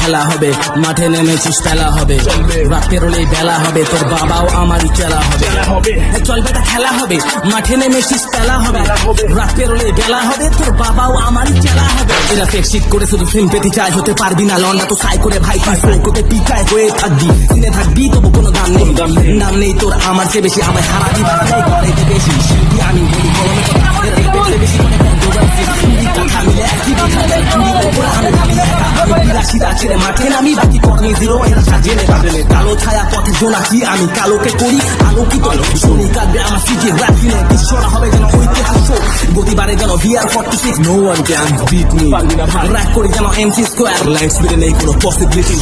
খেলা হবে, মাঠে নেমেছিস পেলা হবে, রাত পেরোলেই বেলা হবে, তোর বাবাও আমারই চেলা হবে। চল বেটা খেলা হবে, মাঠে নেমেছিস পেলা হবে, রাত পেরোলেই বেলা হবে, তোর বাবাও আমারই চেলা হবে। এরা ফেকশিট করে শুধু ফিল্ম পেতে চায়, হতে পারবি না লন্ডা তো সাই করে ভাই তুই ফোকতে পিকায় হয়ে থাকবি, সিনে থাকবি তবু কোনো দাম নেই, নাম নেই তোর আমার চেয়ে বেশি, আমায় হারাবি বাড়াই করাইতে বেশি, শিল্পী আমি বলি কলমে কথা, এরা দেখতে বেশি করে কথা মিলে একই কথা দেয়, ছেড়ে মাঠে নামি, বাকি কর্মে জিরো এরা সাজিয়ে নেবা। কালো ছায়া পথে জোনাকি, আমি কালোকে করি আলোকিত, শনি কাঁদবে আমার সিটি র‍্যাপ কিনে, বিশ্বরা হবে যেন ঐতিহাস শো, গতি বাড়ে যেন VR46, no one can beat me, rap করি যেন MC স্কোয়ার, লাইটস বেড়ে নেই কোনো পসিবিলিটি।